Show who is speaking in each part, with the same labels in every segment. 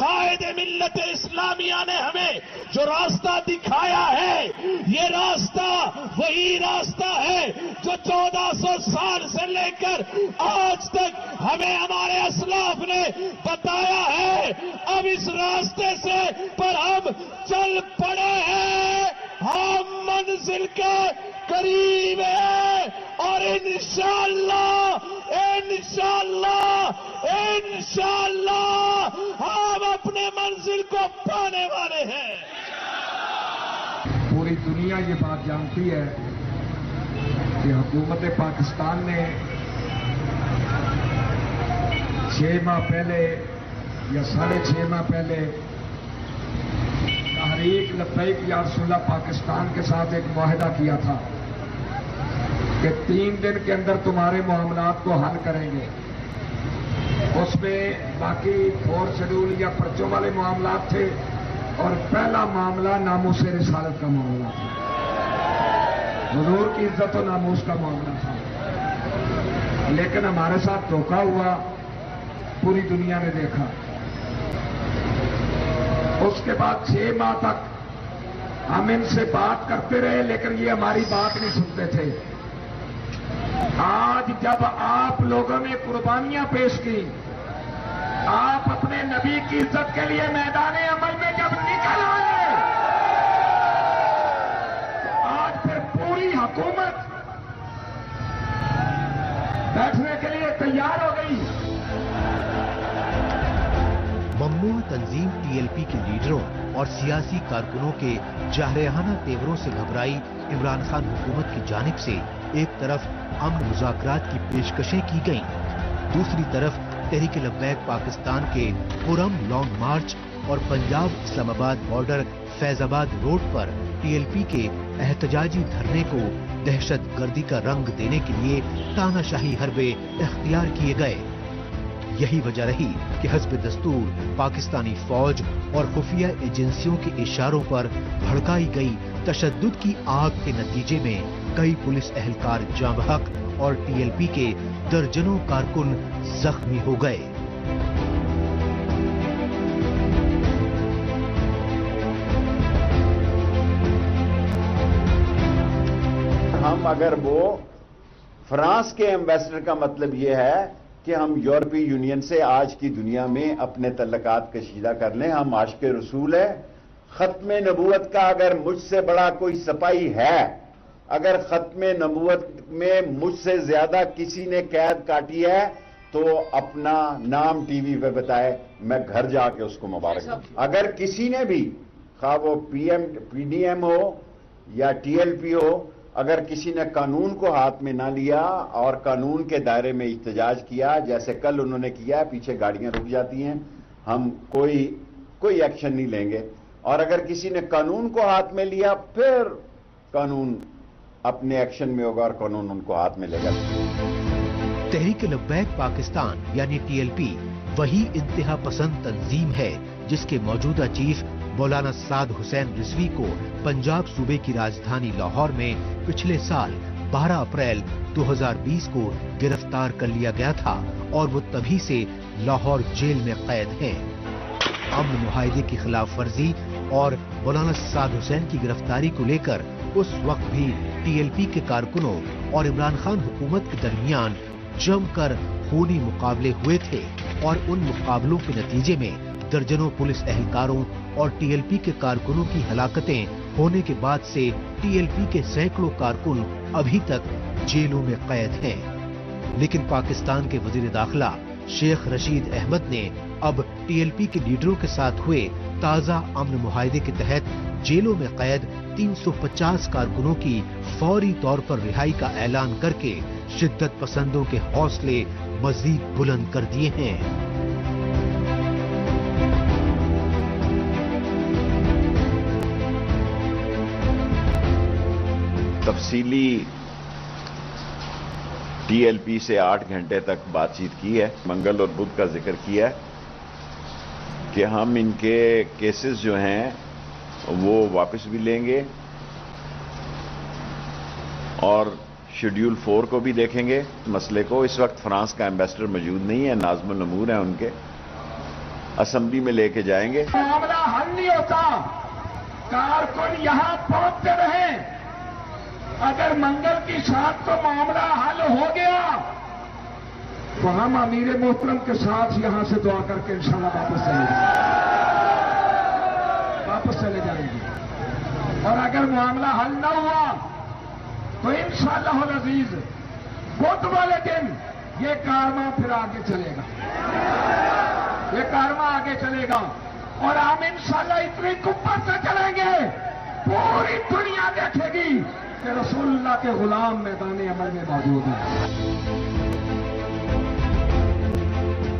Speaker 1: قائد ملت اسلامیہ نے ہمیں جو راستہ دکھایا ہے، یہ راستہ وہی راستہ ہے جو 1400 سال سے لے کر آج تک ہمیں ہمارے اسلاف نے بتایا ہے. اب اس راستے سے پر ہم چل پڑے ہیں، ہم منزل کے قریب ہیں اور انشاءاللہ ہم اپنے منزل کو پانے والے ہیں.
Speaker 2: پوری دنیا یہ بات جانتی ہے کہ حکومت پاکستان نے 6 ماہ پہلے یا 6.5 ماہ پہلے تحریک لبیک یا رسول اللہ پاکستان کے ساتھ ایک معاہدہ کیا تھا کہ 3 دن کے اندر تمہارے معاملات کو حل کریں گے. اس میں باقی 4 شیڈول یا پرچوں والے معاملات تھے اور پہلا معاملہ ناموس رسالت کا معاملہ تھا، حضور کی عزت و ناموس کا معاملہ تھا. لیکن ہمارے ساتھ دھوکہ ہوا، پوری دنیا نے دیکھا. اس کے بعد 6 ماہ تک ہم ان سے بات کرتے رہے لیکن یہ ہماری بات نہیں سنتے تھے. آج جب آپ لوگوں نے قربانیاں پیش کی، آپ اپنے نبی کی عزت کے لیے میدان عمل میں جب نکل آئے، تو آج پھر پوری حکومت بیٹھنے کے لیے تیار ہو گئی.
Speaker 3: ممنوع تنظیم ٹی ایل پی کے لیڈروں اور سیاسی کارکنوں کے جارحانہ تیوروں سے گھبرائی عمران خان حکومت کی جانب سے ایک طرف امن مذاکرات کی پیشکشیں کی گئیں، دوسری طرف تحریک لبیک پاکستان کے پرم لانگ مارچ اور پنجاب اسلام آباد بارڈر فیض آباد روڈ پر ٹی ایل پی کے احتجاجی دھرنے کو دہشت گردی کا رنگ دینے کے لیے تانا شاہی حربے اختیار کیے گئے. یہی وجہ رہی کہ حسب دستور پاکستانی فوج اور خفیہ ایجنسیوں کے اشاروں پر بھڑکائی گئی تشدد کی آگ کے نتیجے میں کئی پولیس اہلکار جاں بحق اور ٹی ایل پی کے درجنوں کارکن زخمی ہو گئے.
Speaker 4: ہم اگر وہ فرانس کے ایمبیسڈر کا مطلب یہ ہے کہ ہم یورپی یونین سے آج کی دنیا میں اپنے تعلقات کشیدہ کر لیں. ہم عاشق رسول ہیں. ختم نبوت کا اگر مجھ سے بڑا کوئی سپاہی ہے، اگر ختم نبوت میں مجھ سے زیادہ کسی نے قید کاٹی ہے تو اپنا نام ٹی وی پہ بتائے، میں گھر جا کے اس کو مبارک دوں. اگر کسی نے بھی، خواہ وہ پی ڈی ایم ہو یا ٹی ایل پی ہو، اگر کسی نے قانون کو ہاتھ میں نہ لیا اور قانون کے دائرے میں احتجاج کیا جیسے کل انہوں نے کیا، پیچھے گاڑیاں رک جاتی ہیں، ہم کوئی ایکشن نہیں لیں گے. اور اگر کسی نے قانون کو ہاتھ میں لیا پھر قانون اپنے ایکشن میں ہوگا اور قانون ان کو ہاتھ میں لے گا.
Speaker 3: تحریک لبیک پاکستان یعنی ٹی ایل پی وہی انتہا پسند تنظیم ہے جس کے موجودہ چیف مولانا سعد حسین رضوی کو پنجاب صوبے کی راجدھانی لاہور میں پچھلے سال 12 اپریل 2020 کو گرفتار کر لیا گیا تھا اور وہ تبھی سے لاہور جیل میں قید ہیں. امن معاہدے کی خلاف ورزی اور مولانا سعد حسین کی گرفتاری کو لے کر اس وقت بھی ٹی ایل پی کے کارکنوں اور عمران خان حکومت کے درمیان جم کر خونی مقابلے ہوئے تھے اور ان مقابلوں کے نتیجے میں درجنوں پولیس اہلکاروں اور ٹی ایل پی کے کارکنوں کی ہلاکتیں ہونے کے بعد سے ٹی ایل پی کے سینکڑوں کارکن ابھی تک جیلوں میں قید ہیں. لیکن پاکستان کے وزیر داخلہ شیخ رشید احمد نے اب ٹی ایل پی کے لیڈروں کے ساتھ ہوئے تازہ امن معاہدے کے تحت جیلوں میں قید 350 کارکنوں کی فوری طور پر رہائی کا اعلان کر کے شدت پسندوں کے حوصلے مزید بلند کر دیے ہیں.
Speaker 4: تفصیلی ٹی ایل پی سے 8 گھنٹے تک بات چیت کی ہے. منگل اور بدھ کا ذکر کیا ہے کہ ہم ان کے کیسز جو ہیں وہ واپس بھی لیں گے اور شیڈیول 4 کو بھی دیکھیں گے مسئلے کو. اس وقت فرانس کا ایمبیسڈر موجود نہیں ہے، ناظم الامور ہیں ان کے. اسمبلی میں لے کے جائیں گے.
Speaker 2: معاملہ حل نہیں ہوتا، کارکن یہاں پہنچتے رہے. اگر منگل کی شام کو معاملہ حل ہو گیا تو ہم امیر محترم کے ساتھ یہاں سے دعا کر کے انشاءاللہ واپس چلے جائیں گے. اور اگر معاملہ حل نہ ہوا تو انشاءاللہ العزیز بدھ والے دن یہ کارواں پھر آگے چلے گا، یہ کارواں آگے چلے گا. اور ہم انشاءاللہ اتنی قوت سے چلیں گے، پوری دنیا دیکھے گی کہ رسول اللہ کے غلام میدان عمل میں موجود ہیں.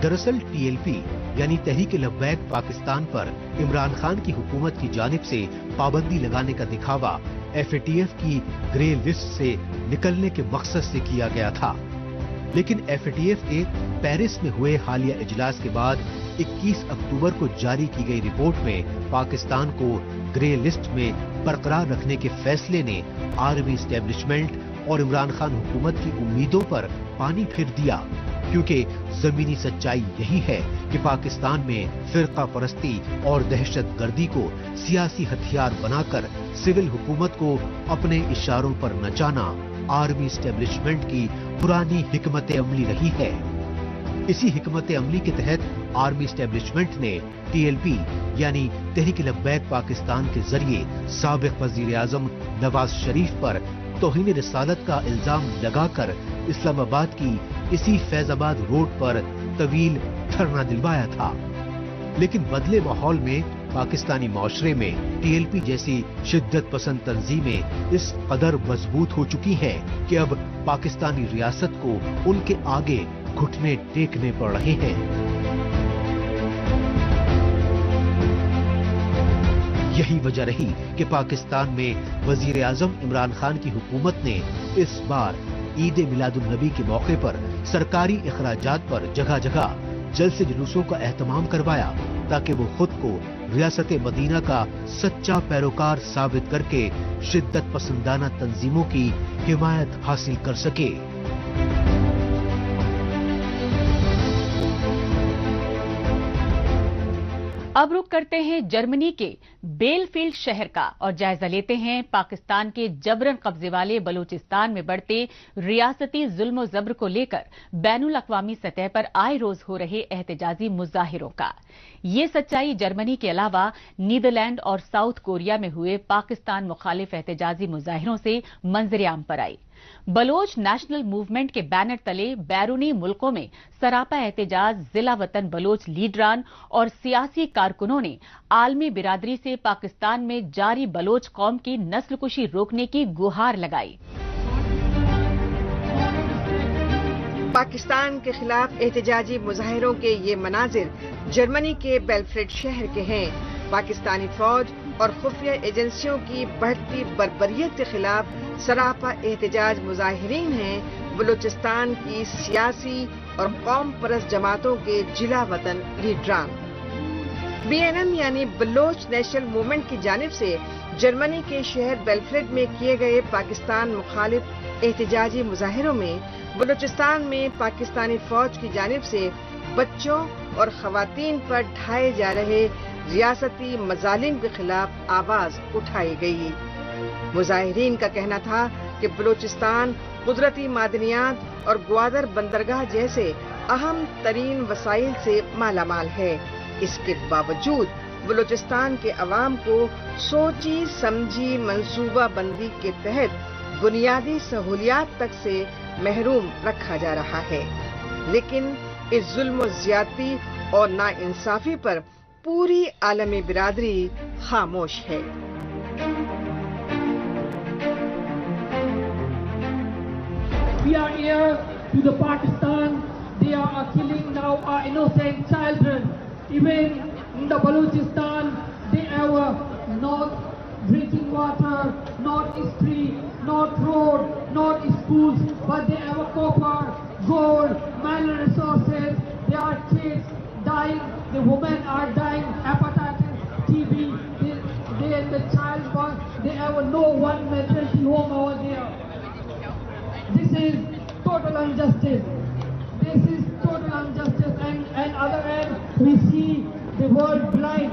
Speaker 3: دراصل ٹی ایل پی یعنی تحریک لبیک پاکستان پر عمران خان کی حکومت کی جانب سے پابندی لگانے کا دکھاوا ایف اے ٹی ایف کی گرے لسٹ سے نکلنے کے مقصد سے کیا گیا تھا. لیکن ایف اے ٹی ایف کے پیرس میں ہوئے حالیہ اجلاس کے بعد 21 اکتوبر کو جاری کی گئی رپورٹ میں پاکستان کو گرے لسٹ میں برقرار رکھنے کے فیصلے نے آرمی اسٹیبلشمنٹ اور عمران خان حکومت کی امیدوں پر پانی پھیر دیا، کیونکہ زمینی سچائی یہی ہے کہ پاکستان میں فرقہ پرستی اور دہشت گردی کو سیاسی ہتھیار بنا کر سول حکومت کو اپنے اشاروں پر نچانا آرمی اسٹیبلشمنٹ کی پرانی حکمت عملی رہی ہے. اسی حکمت عملی کے تحت آرمی اسٹیبلشمنٹ نے ٹی ایل پی یعنی تحریک لبیک پاکستان کے ذریعے سابق وزیر اعظم نواز شریف پر توہین رسالت کا الزام لگا کر اسلام آباد کی اسی فیض آباد روڈ پر طویل دھرنا دلوایا تھا. لیکن بدلے ماحول میں پاکستانی معاشرے میں ٹی ایل پی جیسی شدت پسند تنظیمیں اس قدر مضبوط ہو چکی ہیں کہ اب پاکستانی ریاست کو ان کے آگے گھٹنے ٹیکنے پڑ رہے ہیں. یہی وجہ رہی کہ پاکستان میں وزیر اعظم عمران خان کی حکومت نے اس بار عید میلاد النبی کے موقع پر سرکاری اخراجات پر جگہ جگہ جلسے جلوسوں کا اہتمام کروایا تاکہ وہ خود کو ریاست مدینہ کا سچا پیروکار ثابت کر کے شدت پسندانہ تنظیموں کی حمایت حاصل کر سکے.
Speaker 5: اب رخ کرتے ہیں جرمنی کے بیل فیلڈ شہر کا اور جائزہ لیتے ہیں پاکستان کے جبرن قبضے والے بلوچستان میں بڑھتے ریاستی ظلم و جبر کو لے کر بین الاقوامی سطح پر آئے روز ہو رہے احتجاجی مظاہروں کا. یہ سچائی جرمنی کے علاوہ نیدرلینڈ اور ساؤتھ کوریا میں ہوئے پاکستان مخالف احتجاجی مظاہروں سے منظر عام پر آئی. بلوچ نیشنل موومنٹ کے بینر تلے بیرونی ملکوں میں سراپا احتجاج ضلع وطن بلوچ لیڈران اور سیاسی کارکنوں نے عالمی برادری سے پاکستان میں جاری بلوچ قوم کی نسل کشی روکنے کی گہار لگائی.
Speaker 6: پاکستان کے خلاف احتجاجی مظاہروں کے یہ مناظر جرمنی کے بیلفریڈ شہر کے ہیں. پاکستانی فوج اور خفیہ ایجنسیوں کی بڑھتی بربریت کے خلاف سراپا احتجاج مظاہرین ہیں بلوچستان کی سیاسی اور قوم پرست جماعتوں کے ضلع وطن لیڈران. BNM یعنی بلوچ نیشنل موومنٹ کی جانب سے جرمنی کے شہر بیلفریڈ میں کیے گئے پاکستان مخالف احتجاجی مظاہروں میں بلوچستان میں پاکستانی فوج کی جانب سے بچوں اور خواتین پر ڈھائے جا رہے ریاستی مظالم کے خلاف آواز اٹھائی گئی. مظاہرین کا کہنا تھا کہ بلوچستان قدرتی معدنیات اور گوادر بندرگاہ جیسے اہم ترین وسائل سے مالا مال ہے. اس کے باوجود بلوچستان کے عوام کو سوچی سمجھی منصوبہ بندی کے تحت بنیادی سہولیات تک سے محروم رکھا جا رہا ہے. لیکن اس ظلم و زیادتی اور ناانصافی پر پوری عالمی برادری خاموش ہے.
Speaker 7: We are here to the Pakistan. They are killing now our innocent children. Even in the Balochistan, they have not drinking water, not street, not road, not schools, but they have copper, gold, mineral resources. There are kids dying, the women are dying, hepatitis, TB. The child born, they have no one maternity home over there. This is total injustice. This is total injustice, and other end we see the world blind.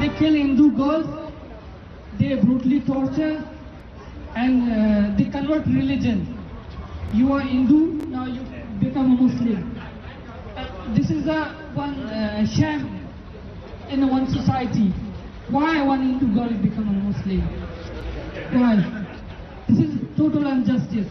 Speaker 7: They kill Hindu girls, they brutally torture, and they convert religion. You are Hindu, now you become a Muslim. This is one sham in one society. Why one Hindu girl become a Muslim? Why? This is total injustice.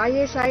Speaker 6: ISI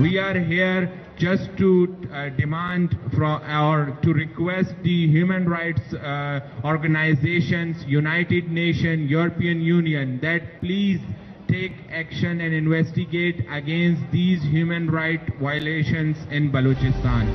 Speaker 8: We are here just to demand from or to request the human rights organizations, United Nations, European Union, that please take action and investigate against these human rights violations in Balochistan.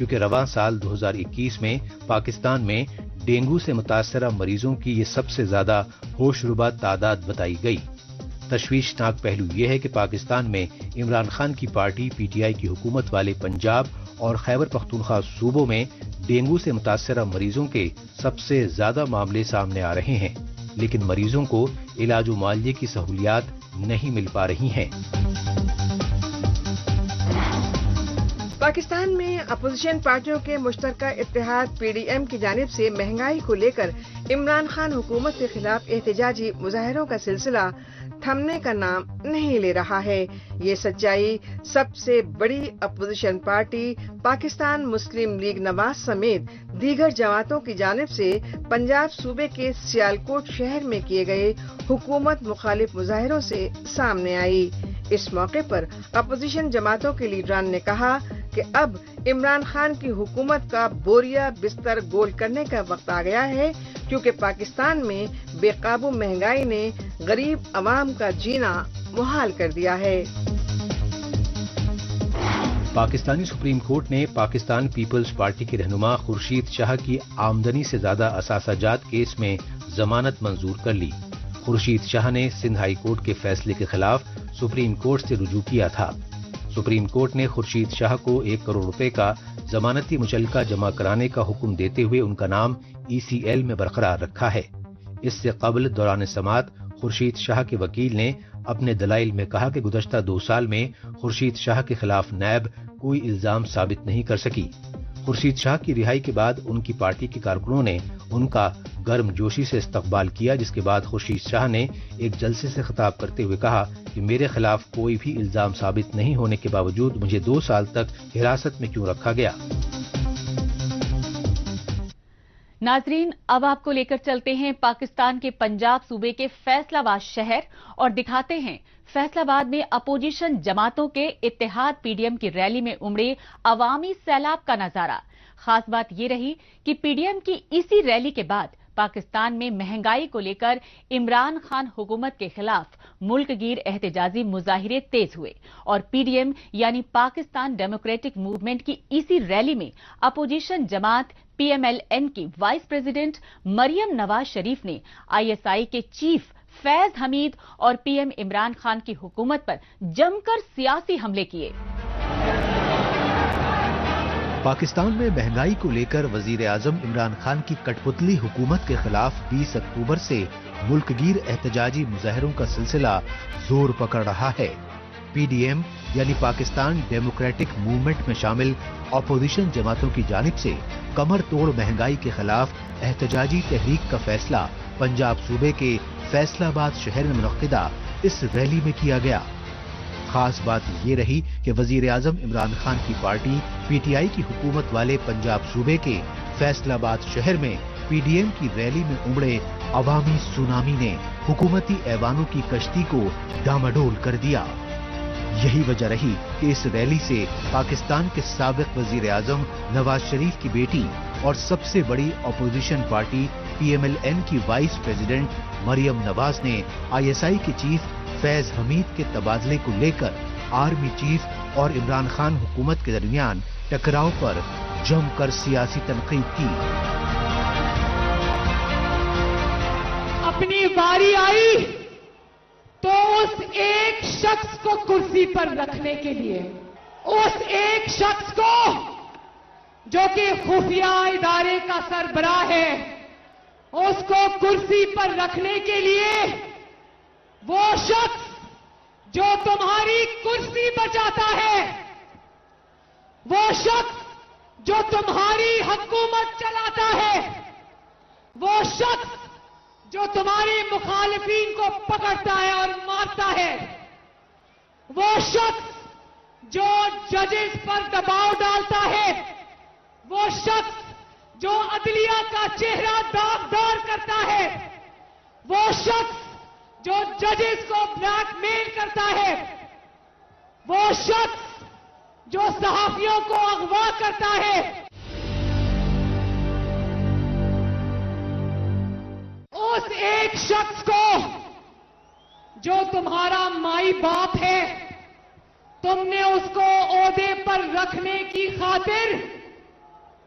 Speaker 3: کیونکہ رواں سال 2021 میں پاکستان میں dengue سے متاثرہ مریضوں کی یہ سب سے زیادہ ہوش ربا تعداد بتائی گئی۔ تشویشناک پہلو یہ ہے کہ پاکستان میں عمران خان کی پارٹی پی ٹی آئی کی حکومت والے پنجاب اور خیبر پختونخوا صوبوں میں ڈینگو سے متاثرہ مریضوں کے سب سے زیادہ معاملے سامنے آ رہے ہیں، لیکن مریضوں کو علاج و معالجے کی سہولیات نہیں مل پا رہی ہیں۔
Speaker 6: پاکستان میں اپوزیشن پارٹیوں کے مشترکہ اتحاد پی ڈی ایم کی جانب سے مہنگائی کو لے کر عمران خان حکومت کے خلاف احتجاجی مظاہروں کا سلسلہ تھمنے کا نام نہیں لے رہا ہے۔ یہ سچائی سب سے بڑی اپوزیشن پارٹی پاکستان مسلم لیگ نواز سمیت دیگر جماعتوں کی جانب سے پنجاب صوبے کے سیالکوٹ شہر میں کیے گئے حکومت مخالف مظاہروں سے سامنے آئی۔ اس موقع پر اپوزیشن جماعتوں کے لیڈران نے کہا کہ اب عمران خان کی حکومت کا بوریا بستر گول کرنے کا وقت آ گیا ہے، کیونکہ پاکستان میں بے قابو مہنگائی نے غریب عوام کا جینا محال کر دیا ہے۔
Speaker 3: پاکستانی سپریم کورٹ نے پاکستان پیپلز پارٹی کے رہنما خورشید شاہ کی آمدنی سے زیادہ اثاثہ جات کیس میں ضمانت منظور کر لی۔ خورشید شاہ نے سندھ ہائی کورٹ کے فیصلے کے خلاف سپریم کورٹ سے رجوع کیا تھا۔ سپریم کورٹ نے خورشید شاہ کو 1 کروڑ روپے کا ضمانتی مچلکہ جمع کرانے کا حکم دیتے ہوئے ان کا نام ECL میں برقرار رکھا ہے۔ اس سے قبل دوران سماعت خورشید شاہ کے وکیل نے اپنے دلائل میں کہا کہ گزشتہ 2 سال میں خورشید شاہ کے خلاف نیب کوئی الزام ثابت نہیں کر سکی۔ خورشید شاہ کی رہائی کے بعد ان کی پارٹی کے کارکنوں نے ان کا گرم جوشی سے استقبال کیا، جس کے بعد خورشید شاہ نے ایک جلسے سے خطاب کرتے ہوئے کہا کہ میرے خلاف کوئی بھی الزام ثابت نہیں ہونے کے باوجود مجھے 2 سال تک حراست میں کیوں رکھا گیا۔
Speaker 5: ناظرین، اب آپ کو لے کر چلتے ہیں پاکستان کے پنجاب صوبے کے فیصل آباد شہر اور دکھاتے ہیں فیصل آباد میں اپوزیشن جماعتوں کے اتحاد پی ڈی ایم کی ریلی میں امڑے عوامی سیلاب کا نظارہ۔ خاص بات یہ رہی کہ پی ڈی ایم کی اسی ریلی کے بعد پاکستان میں مہنگائی کو لے کر عمران خان حکومت کے خلاف ملک گیر احتجاجی مظاہرے تیز ہوئے اور پی ڈی ایم یعنی پاکستان ڈیموکریٹک موومنٹ کی اسی ریلی میں اپوزیشن جماعت PMLN کی وائس پریزیڈنٹ مریم نواز شریف نے ISI کے چیف فیض حمید اور PM عمران خان کی حکومت پر جم کر سیاسی حملے کیے۔
Speaker 3: پاکستان میں مہنگائی کو لے کر وزیر اعظم عمران خان کی کٹ پتلی حکومت کے خلاف 20 اکتوبر سے ملک گیر احتجاجی مظاہروں کا سلسلہ زور پکڑ رہا ہے۔ پی ڈی ایم یعنی پاکستان ڈیموکریٹک موومنٹ میں شامل اپوزیشن جماعتوں کی جانب سے کمر توڑ مہنگائی کے خلاف احتجاجی تحریک کا فیصلہ پنجاب صوبے کے فیصل آباد شہر میں منعقدہ اس ریلی میں کیا گیا۔ خاص بات یہ رہی کہ وزیر اعظم عمران خان کی پارٹی پی ٹی آئی کی حکومت والے پنجاب صوبے کے فیصل آباد شہر میں پی ڈی ایم کی ریلی میں امڑے عوامی سونامی نے حکومتی ایوانوں کی کشتی کو ڈاماڈول کر دیا۔ یہی وجہ رہی کہ اس ریلی سے پاکستان کے سابق وزیر اعظم نواز شریف کی بیٹی اور سب سے بڑی اپوزیشن پارٹی PMLN کی وائس پریزیڈنٹ مریم نواز نے ISI کے چیف فیض حمید کے تبادلے کو لے کر آرمی چیف اور عمران خان حکومت کے درمیان ٹکراؤ پر جم کر سیاسی تنقید کی۔
Speaker 7: اپنی باری آئی تو اس ایک شخص کو کرسی پر رکھنے کے لیے، اس ایک شخص کو جو کہ خفیہ ادارے کا سربراہ ہے، اس کو کرسی پر رکھنے کے لیے وہ شخص جو تمہاری کرسی بچاتا ہے، وہ شخص جو تمہاری حکومت چلاتا ہے، وہ شخص جو تمہاری مخالفین کو پکڑتا ہے اور مارتا ہے، وہ شخص جو ججز پر دباؤ ڈالتا ہے، وہ شخص جو عدلیہ کا چہرہ داغدار کرتا ہے، وہ شخص جو ججز کو بلیک میل کرتا ہے، وہ شخص جو صحافیوں کو اغوا کرتا ہے، اس ایک شخص کو جو تمہارا مائی باپ ہے، تم نے اس کو عہدے پر رکھنے کی خاطر